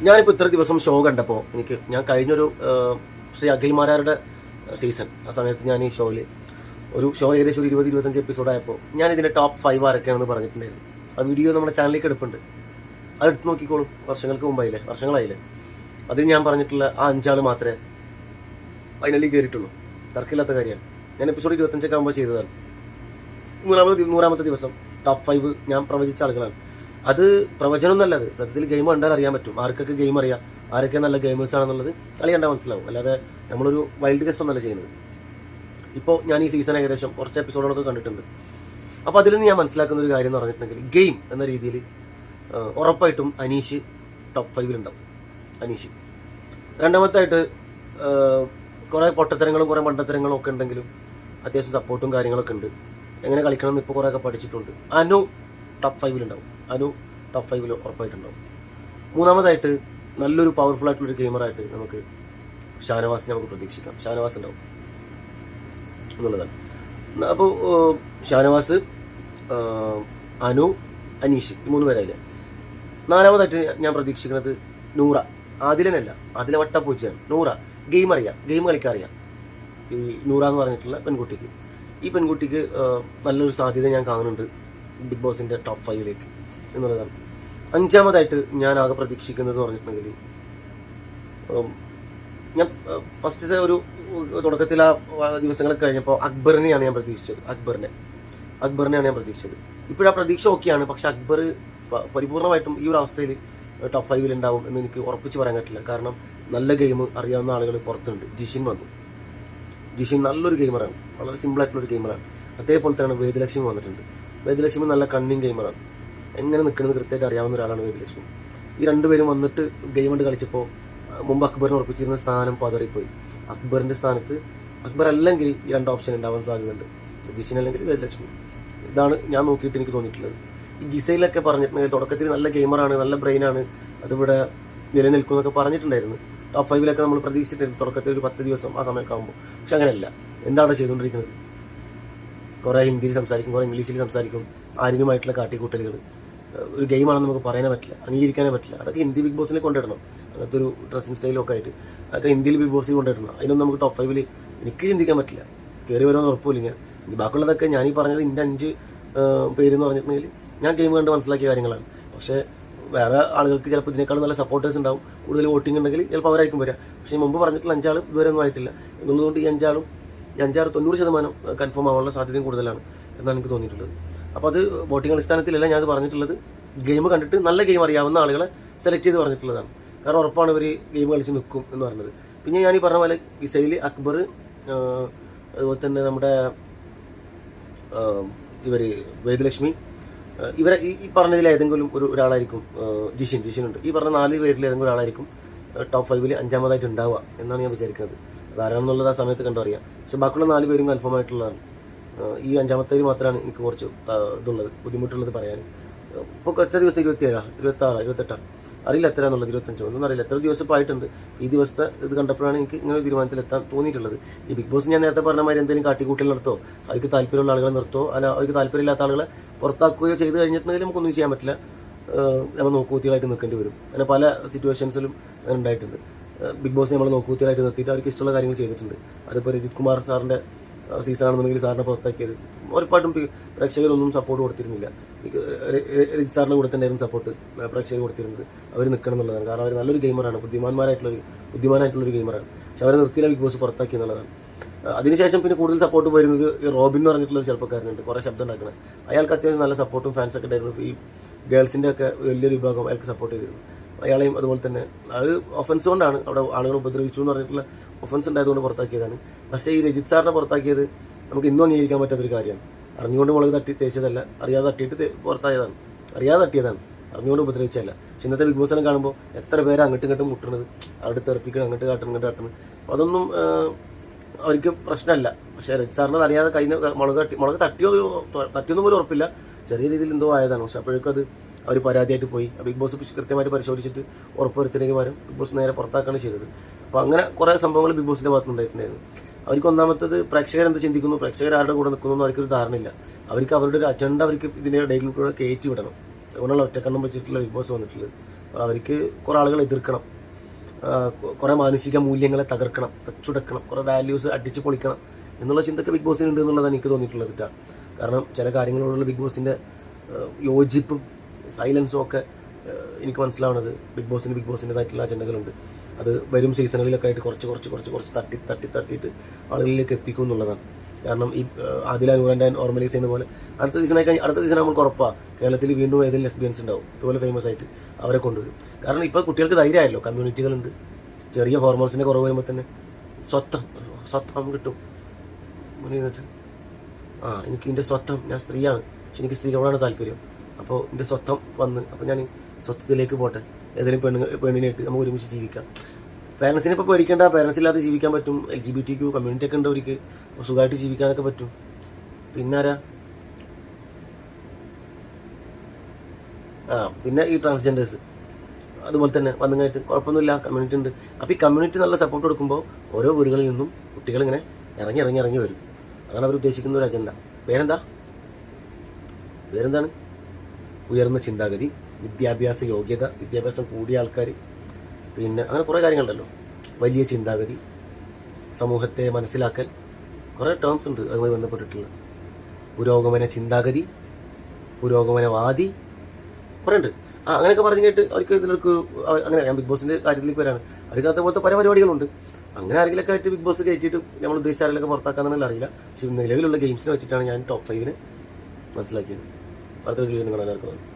ഞാനിപ്പോൾ ഇത്ര ദിവസം ഷോ കണ്ടപ്പോൾ ഞാൻ കഴിഞ്ഞൊരു ശ്രീ അഖിൽമാരാരുടെ സീസൺ ആ സമയത്ത് ഞാൻ ഈ ഷോയിൽ ഒരു ഷോ ഏകദേശം ഒരു 20-25 എപ്പിസോഡായപ്പോൾ ഞാൻ ഇതിൻ്റെ ടോപ്പ് 5 ആരൊക്കെയാണെന്ന് പറഞ്ഞിട്ടുണ്ടായിരുന്നു. ആ വീഡിയോ നമ്മുടെ ചാനലിലേക്ക് എടുപ്പുണ്ട്, അത് എടുത്ത് നോക്കിക്കോളും. വർഷങ്ങളായില്ലേ. അതിൽ ഞാൻ പറഞ്ഞിട്ടുള്ള ആ 5 ആൾ മാത്രമേ ഫൈനലിൽ കയറിയിട്ടുള്ളൂ. തർക്കമില്ലാത്ത കാര്യമാണ്. ഞാൻ എപ്പിസോഡ് 25 ആകുമ്പോൾ ചെയ്തതാണ്. 100ാമത്തെ ദിവസം ടോപ്പ് 5 ഞാൻ പ്രവചിച്ച ആളുകളാണ്. അത് പ്രവചനം എന്നല്ലത്, സത്യത്തിൽ ഗെയിം കണ്ടാൽ അറിയാൻ പറ്റും ആർക്കൊക്കെ ഗെയിം അറിയാം, ആരൊക്കെ നല്ല ഗെയിമേഴ്സ് ആണെന്നുള്ളത് കളി കണ്ടാൽ മനസ്സിലാവും. അല്ലാതെ നമ്മളൊരു വൈൽഡ് ഗസ്റ്റ് ഒന്നല്ല ചെയ്യുന്നത്. ഇപ്പോൾ ഞാൻ ഈ സീസൺ ഏകദേശം കുറച്ച് എപ്പിസോഡുകളൊക്കെ കണ്ടിട്ടുണ്ട്. അപ്പോൾ അതിൽ നിന്ന് ഞാൻ മനസ്സിലാക്കുന്ന ഒരു കാര്യം എന്ന് പറഞ്ഞിട്ടുണ്ടെങ്കിൽ, ഗെയിം എന്ന രീതിയിൽ ഉറപ്പായിട്ടും അനീഷ് ടോപ്പ് 5 ഉണ്ടാവും. അനീഷ് രണ്ടാമത്തായിട്ട് കുറേ പൊട്ടത്തരങ്ങളും കുറേ മണ്ടത്തരങ്ങളും ഒക്കെ ഉണ്ടെങ്കിലും അത്യാവശ്യം സപ്പോർട്ടും കാര്യങ്ങളൊക്കെ ഉണ്ട്. എങ്ങനെ കളിക്കണം എന്ന് ഇപ്പോൾ കുറേയൊക്കെ പഠിച്ചിട്ടുണ്ട്. അനു ടോപ്പ് 5 ഉണ്ടാവും. അനു ടോപ്പ് 5 ഉറപ്പായിട്ടുണ്ടാവും. മൂന്നാമതായിട്ട് നല്ലൊരു പവർഫുൾ ആയിട്ടുള്ളൊരു ഗെയിമറായിട്ട് നമുക്ക് ഷാനവാസിനെ നമുക്ക് പ്രതീക്ഷിക്കാം. ഷാനവാസ് ഉണ്ടാവും എന്നുള്ളതാണ്. അപ്പോൾ ഷാനവാസ്, അനു, അനീഷ്, ഈ 3 പേരായില്ലേ. നാലാമതായിട്ട് ഞാൻ പ്രതീക്ഷിക്കുന്നത് നൂറ. ആദിലനല്ല, ആദില വട്ടപ്പൂച്ചയാണ്. നൂറ ഗെയിം അറിയാം, ഗെയിം കളിക്കാൻ അറിയാം. ഈ നൂറ എന്ന് പറഞ്ഞിട്ടുള്ള പെൺകുട്ടിക്ക്, ഈ പെൺകുട്ടിക്ക് നല്ലൊരു സാധ്യത ഞാൻ കാണുന്നുണ്ട് ബിഗ് ബോസിന്റെ ടോപ്പ് 5 എന്നുള്ളതാണ്. അഞ്ചാമതായിട്ട് ഞാൻ ആകെ പ്രതീക്ഷിക്കുന്നത് പറഞ്ഞിട്ടുണ്ടെങ്കിൽ, ഞാൻ ഫസ്റ്റത്തെ ഒരു തുടക്കത്തിൽ ആ ദിവസങ്ങളൊക്കെ കഴിഞ്ഞപ്പോൾ അക്ബറിനെയാണ് ഞാൻ പ്രതീക്ഷിച്ചത്. അക്ബറിനെയാണ് ഞാൻ പ്രതീക്ഷിച്ചത്. ഇപ്പോഴാ പ്രതീക്ഷ ഓക്കെയാണ്, പക്ഷെ അക്ബർ പരിപൂർണമായിട്ടും ഈ ഒരു അവസ്ഥയിൽ ടോപ്പ് 5 ഉണ്ടാവും എന്ന് എനിക്ക് ഉറപ്പിച്ച് പറയാൻ പറ്റില്ല. കാരണം നല്ല ഗെയിം അറിയാവുന്ന ആളുകൾ പുറത്തുണ്ട്. ജിഷിൻ വന്നു. ജിഷിൻ നല്ലൊരു ഗെയിമറാണ്, വളരെ സിമ്പിളായിട്ടുള്ളൊരു ഗെയിമറാണ്. അതേപോലെ തന്നെ വേദലക്ഷ്മി വന്നിട്ടുണ്ട്. വേദലക്ഷ്മി നല്ല കണ്ണിങ് ഗെയിമറാണ്. എങ്ങനെ നിൽക്കുന്നത് കൃത്യമായിട്ട് അറിയാവുന്ന ഒരാളാണ് വേദലക്ഷ്മി. ഈ രണ്ടുപേരും വന്നിട്ട് ഗെയിം കൊണ്ട് കളിച്ചപ്പോൾ മുമ്പ് അക്ബറിനെ ഉറപ്പിച്ചിരുന്ന സ്ഥാനം പതറിപ്പോയി. അക്ബറിന്റെ സ്ഥാനത്ത് അക്ബർ അല്ലെങ്കിൽ ഈ 2 ഓപ്ഷൻ ഉണ്ടാവാൻ സാധ്യതയുണ്ട്, ജിഷിൻ അല്ലെങ്കിൽ വേദലക്ഷ്മി. ഇതാണ് ഞാൻ നോക്കിയിട്ട് എനിക്ക് തോന്നിയിട്ടുള്ളത്. ഈ ഗിസയിലൊക്കെ പറഞ്ഞിട്ടുണ്ടെങ്കിൽ തുടക്കത്തിൽ നല്ല ഗെയിമറാണ്, നല്ല ബ്രെയിനാണ്, അതിവിടെ നിലനിൽക്കും എന്നൊക്കെ പറഞ്ഞിട്ടുണ്ടായിരുന്നു. ടോപ്പ് 5 നമ്മൾ പ്രതീക്ഷിച്ചിട്ടായിരുന്നു തുടക്കത്തിൽ ഒരു 10 ദിവസം ആ സമയമൊക്കെ ആകുമ്പോൾ. പക്ഷെ അങ്ങനെയല്ല. എന്താണ് ചെയ്തുകൊണ്ടിരിക്കുന്നത്? കുറേ ഹിന്ദിയിൽ സംസാരിക്കും, കുറേ ഇംഗ്ലീഷിൽ സംസാരിക്കും. ആര്യനുമായിട്ടുള്ള കാട്ടിക്കൂട്ടലുകൾ. ഒരു ഗെയിമാണെന്ന് നമുക്ക് പറയാനേ പറ്റില്ല, അംഗീകരിക്കാനേ പറ്റില്ല. അതൊക്കെ ഹിന്ദി ബിഗ് ബോസിനെ കൊണ്ടിടണം. അങ്ങനത്തെ ഒരു ഡ്രസ്സിങ് സ്റ്റൈലൊക്കെ ആയിട്ട് അതൊക്കെ ഹിന്ദിയിൽ ബിഗ് ബോസിൽ കൊണ്ടിടണം. അതിനൊന്നും നമുക്ക് ടോപ്പ് 5 എനിക്ക് ചിന്തിക്കാൻ പറ്റില്ല. കയറി വരുമെന്ന് ഉറപ്പില്ല. ഞാൻ ബാക്കിയുള്ളതൊക്കെ ഞാൻ ഈ പറഞ്ഞത് എൻ്റെ 5 പേരെന്ന് പറഞ്ഞിട്ടുണ്ടെങ്കിൽ ഞാൻ ഗെയിം കണ്ട് മനസ്സിലാക്കിയ കാര്യങ്ങളാണ്. പക്ഷേ വേറെ ആളുകൾക്ക് ചിലപ്പോൾ ഇതിനേക്കാളും നല്ല സപ്പോർട്ടേഴ്സ് ഉണ്ടാവും, കൂടുതൽ വോട്ടിംഗ് ഉണ്ടെങ്കിൽ ചിലപ്പോൾ അവരായിരിക്കും വരിക. പക്ഷേ മുമ്പ് പറഞ്ഞിട്ടുള്ള 5 ആൾ ഇതുവരെ ഒന്നും ആയിട്ടില്ല എന്നുള്ളതുകൊണ്ട് ഈ 5 ആളും 90% കൺഫേം ആവാനുള്ള സാധ്യതയും കൂടുതലാണ് എന്നാണ് എനിക്ക് തോന്നിയിട്ടുള്ളത്. അപ്പോൾ അത് വോട്ടിംഗ് അടിസ്ഥാനത്തിലല്ല ഞാൻ പറഞ്ഞിട്ടുള്ളത്. ഗെയിം കണ്ടിട്ട് നല്ല ഗെയിം അറിയാവുന്ന ആളുകളെ സെലക്ട് ചെയ്ത് പറഞ്ഞിട്ടുള്ളതാണ്. കാരണം ഉറപ്പാണ് ഇവർ ഗെയിം കളിച്ച് നിൽക്കും എന്ന് പറഞ്ഞത്. പിന്നെ ഞാൻ ഈ പറഞ്ഞ പോലെ ഗിസൈൽ, അക്ബർ, അതുപോലെ തന്നെ നമ്മുടെ വേദലക്ഷ്മി, ഇവരെ ഈ പറഞ്ഞതിൽ ഏതെങ്കിലും ഒരാളായിരിക്കും. ജിഷിൻ ഉണ്ട്. ഈ പറഞ്ഞ 4 പേരിൽ ഏതെങ്കിലും ഒരാളായിരിക്കും ടോപ്പ് 5 5ാമതായിട്ട് ഉണ്ടാവുക എന്നാണ് ഞാൻ വിചാരിക്കുന്നത്. അതാരാണെന്നുള്ളത് ആ സമയത്ത് കണ്ടറിയാം. പക്ഷെ ബാക്കിയുള്ള 4 പേരും കൺഫേം ആയിട്ടുള്ളതാണ്. ഈ 5ാമത്തേൽ മാത്രമാണ് എനിക്ക് കുറച്ച് ബുദ്ധിമുട്ടുള്ളത് പറയാൻ. ഇപ്പോൾ എത്ര ദിവസം 27, 26, 28 അറിയില്ല എത്രയാണെന്നുള്ളത്, 25 ഒന്നും അറിയില്ല. എത്ര ദിവസം ഇപ്പോൾ ആയിട്ടുണ്ട്. ഈ ദിവസത്തെ ഇത് കണ്ടപ്പോഴാണ് എനിക്ക് ഇങ്ങനെ ഒരു തീരുമാനത്തിലെത്താൻ തോന്നിയിട്ടുള്ളത്. ഈ ബിഗ് ബോസ് ഞാൻ നേരത്തെ പറഞ്ഞ മാതിരി എന്തെങ്കിലും കാട്ടിക്കൂട്ടൽ നിർത്തോ, അവർക്ക് താല്പര്യമുള്ള ആളുകളെ നിർത്തോ, അല്ല അവർക്ക് താല്പര്യമില്ലാത്ത ആളുകളെ പുറത്താക്കുകയോ ചെയ്ത് കഴിഞ്ഞിട്ടുണ്ടെങ്കിൽ നമുക്കൊന്നും ചെയ്യാൻ പറ്റില്ല. നമ്മൾ നോക്കുകുത്തികളായിട്ട് നിൽക്കേണ്ടി വരും. അങ്ങനെ പല സിറ്റുവേഷൻസിലും അങ്ങനെ ഉണ്ടായിട്ടുണ്ട്. ബിഗ് ബോസ് നമ്മൾ നോക്കുകുത്തികളായിട്ട് നിർത്തിയിട്ട് അവർക്ക് ഇഷ്ടമുള്ള കാര്യങ്ങൾ ചെയ്തിട്ടുണ്ട്. അതിപ്പോൾ രജിത് കുമാർ സാറിൻ്റെ സീസണാണെന്നുണ്ടെങ്കിൽ സാറിനെ പുറത്താക്കിയത് ഉറപ്പായിട്ടും പ്രേക്ഷകരൊന്നും സപ്പോർട്ട് കൊടുത്തിരുന്നില്ല. രജിത് സാറിൻ്റെ കൂടെ തന്നെയായിരുന്നു സപ്പോർട്ട് പ്രേക്ഷകർ കൊടുത്തിരുന്നത്. അവർ നിൽക്കണം എന്നുള്ളതാണ്. കാരണം അവർ നല്ലൊരു ഗെയിമറാണ്, ബുദ്ധിമാനായിട്ടുള്ളൊരു ഗെയിമറാണ്. പക്ഷെ അവരെ നിർത്തിയില്ല, ബിഗ് ബോസ് പുറത്താക്കി എന്നുള്ളതാണ്. അതിനുശേഷം പിന്നെ കൂടുതൽ സപ്പോർട്ട് വരുന്നത് റോബിൻ എന്ന് പറഞ്ഞിട്ടുള്ളൊരു ചെറുപ്പക്കാരനുണ്ട്, കുറേ ശബ്ദം ഉണ്ടാക്കുന്നത്. അയാൾക്ക് അത്യാവശ്യം നല്ല സപ്പോർട്ടും ഫാൻസൊക്കെ ഉണ്ടായിരുന്നു. ഈ ഗേൾസിൻ്റെ ഒക്കെ വലിയൊരു വിഭാഗം അയാൾക്ക് സപ്പോർട്ട് ചെയ്തിരുന്നു. അയാളെയും അതുപോലെ തന്നെ അത് ഒഫൻസ് കൊണ്ടാണ്, അവിടെ ആളുകൾ ഉപദ്രവിച്ചു എന്ന് പറഞ്ഞിട്ടുള്ള ഒഫൻസ് ഉണ്ടായതുകൊണ്ട് പുറത്താക്കിയതാണ്. പക്ഷേ ഈ രജിത് സാറിനെ പുറത്താക്കിയത് നമുക്ക് ഇന്നും അംഗീകരിക്കാൻ പറ്റാത്തൊരു കാര്യമാണ്. അറിഞ്ഞുകൊണ്ട് മുളക് തട്ടി തേച്ചതല്ല, അറിയാതെ തട്ടിയിട്ട് പുറത്തായതാണ്. അറിയാതെ തട്ടിയതാണ്, അറിഞ്ഞുകൊണ്ട് ഉപദ്രവിച്ചതല്ല. പക്ഷെ ഇന്നത്തെ ബിഗ് ബോസിനെ കാണുമ്പോൾ എത്ര പേര് അങ്ങോട്ടും ഇങ്ങോട്ടും മുട്ടുന്നത്, അവിടെ തെറിപ്പിക്കണം, അങ്ങോട്ട് കാട്ടുന്നത്. അതൊന്നും അവർക്ക് പ്രശ്നമല്ല. പക്ഷേ രജിത് സാറിനത് അറിയാതെ കഴിഞ്ഞ മുളക് തട്ടിയൊന്നും പോലും ഉറപ്പില്ല, ചെറിയ രീതിയിൽ എന്തോ ആയതാണ്. പക്ഷെ അപ്പോഴേക്കും അത് അവർ പരാതിയായിട്ട് പോയി. ബിഗ് ബോസ് കൃത്യമായിട്ട് പരിശോധിച്ചിട്ട് ഉറപ്പുവരുത്തിനേക്ക് പകരം ബിഗ് ബോസ് നേരെ പുറത്താക്കാണ് ചെയ്തത്. അപ്പോൾ അങ്ങനെ കുറേ സംഭവങ്ങൾ ബിഗ് ബോസിൻ്റെ ഭാഗത്തുനിന്നുണ്ടായിട്ടുണ്ടായിരുന്നു. അവർക്ക് ഒന്നാമത്തത് പ്രേക്ഷകരെന്ത് ചിന്തിക്കുന്നു, പ്രേക്ഷകർ ആരുടെ കൂടെ നിൽക്കുന്നു എന്ന് അവർക്കൊരു ധാരണയില്ല. അവർക്ക് അവരുടെ ഒരു അജണ്ട അവർക്ക് ഇതിൻ്റെ ഇടയിൽ കൂടെ കയറ്റി വിടണം. അതുകൊണ്ടുള്ള ഒറ്റക്കണ്ണം വെച്ചിട്ടുള്ള ബിഗ് ബോസ് വന്നിട്ടുള്ളത്. അവർക്ക് കുറേ ആളുകൾ എതിർക്കണം, കുറേ മാനസിക മൂല്യങ്ങളെ തകർക്കണം, തച്ചുടക്കണം, കുറേ വാല്യൂസ് അടിച്ച് പൊളിക്കണം എന്നുള്ള ചിന്തക്ക് ബിഗ് ബോസിനുണ്ട് എന്നുള്ളതാണ് എനിക്ക് തോന്നിയിട്ടുള്ളത് കേട്ടോ. കാരണം ചില കാര്യങ്ങളോടുള്ള ബിഗ് ബോസിൻ്റെ യോജിപ്പും സൈലൻസും ഒക്കെ എനിക്ക് മനസ്സിലാവുന്നത് ബിഗ് ബോസിൻ്റെതായിട്ടുള്ള അജണ്ടകളുണ്ട്. അത് വരും സീസണുകളിലൊക്കെ ആയിട്ട് കുറച്ച് തട്ടിയിട്ട് ആളുകളിലേക്ക് എത്തിക്കും എന്നുള്ളതാണ്. കാരണം ഈ ആദില നൂറൻ്റെ നോർമലൈസ് ചെയ്യുന്ന പോലെ അടുത്ത സീസൺ നമുക്ക് ഉറപ്പാണ് കേരളത്തിൽ വീണ്ടും ഏതെങ്കിലും ലെസ്ബിയൻസ് ഉണ്ടാവും ഇതുപോലെ ഫേമസ് ആയിട്ട് അവരെ കൊണ്ടുവരും. കാരണം ഇപ്പോൾ കുട്ടികൾക്ക് ധൈര്യമായല്ലോ, കമ്മ്യൂണിറ്റികളുണ്ട്. ചെറിയ ഹോർമോൺസിൻ്റെ കുറവ് വരുമ്പോൾ തന്നെ സ്വത്തം കിട്ടും. മുന്നിട്ട് എനിക്ക് എൻ്റെ സ്വത്തം, ഞാൻ സ്ത്രീയാണ്, പക്ഷെ എനിക്ക് സ്ത്രീകളോടാണ് താല്പര്യം, അപ്പോൾ എൻ്റെ സ്വത്തം വന്ന് അപ്പോൾ ഞാൻ സ്വത്വത്തിലേക്ക് പോട്ടെ, ഏതെങ്കിലും പെണ്ണിനായിട്ട് നമുക്ക് ഒരുമിച്ച് ജീവിക്കാം. പാരൻസിനെ ഇപ്പോൾ പേടിക്കേണ്ട, പാരൻസ് ഇല്ലാതെ ജീവിക്കാൻ പറ്റും. LGBTQ കമ്മ്യൂണിറ്റി ഒക്കെ ഉണ്ടവർക്ക് സുഖമായിട്ട് ജീവിക്കാനൊക്കെ പറ്റും. പിന്നാരാ പിന്നെ ഈ ട്രാൻസ്ജെൻഡേഴ്സ് അതുപോലെ തന്നെ വന്നങ്ങായിട്ട് കുഴപ്പമൊന്നുമില്ല, കമ്മ്യൂണിറ്റി ഉണ്ട്. അപ്പോൾ ഈ കമ്മ്യൂണിറ്റി നല്ല സപ്പോർട്ട് കൊടുക്കുമ്പോൾ ഓരോ വീടുകളിൽ നിന്നും കുട്ടികളിങ്ങനെ ഇറങ്ങി വരും. അതാണ് അവർ ഉദ്ദേശിക്കുന്ന ഒരു അജണ്ട. പേരെന്താണ്? ഉയർന്ന ചിന്താഗതി, വിദ്യാഭ്യാസ യോഗ്യത, വിദ്യാഭ്യാസം കൂടിയ ആൾക്കാർ, പിന്നെ അങ്ങനെ കുറേ കാര്യങ്ങളുണ്ടല്ലോ. വലിയ ചിന്താഗതി, സമൂഹത്തെ മനസ്സിലാക്കൽ, കുറേ ടേംസ് ഉണ്ട് അതുമായി ബന്ധപ്പെട്ടിട്ടുള്ള. പുരോഗമന ചിന്താഗതി, പുരോഗമനവാദി, കുറേ ഉണ്ട്. അങ്ങനെയൊക്കെ പറഞ്ഞു കേട്ട് അവർക്ക് അങ്ങനെ ഞാൻ ബിഗ് ബോസിൻ്റെ കാര്യത്തിലേക്ക് വരാണ്. അവർക്ക് പോലത്തെ പല പരിപാടികളുണ്ട്. അങ്ങനെ ആരെങ്കിലൊക്കെ ആയിട്ട് ബിഗ് ബോസ് കയറ്റിയിട്ട് നമ്മൾ ഉദ്ദേശിച്ച ആരെങ്കിലൊക്കെ പുറത്താക്കാന്നല്ല അറിയില്ല. പക്ഷെ നിലവിലുള്ള ഗെയിംസിനെ വെച്ചിട്ടാണ് ഞാൻ ടോപ്പ് 5 മനസ്സിലാക്കിയത്. അടുത്ത വീഡിയോ കാണാൻ എല്ലാവർക്കും.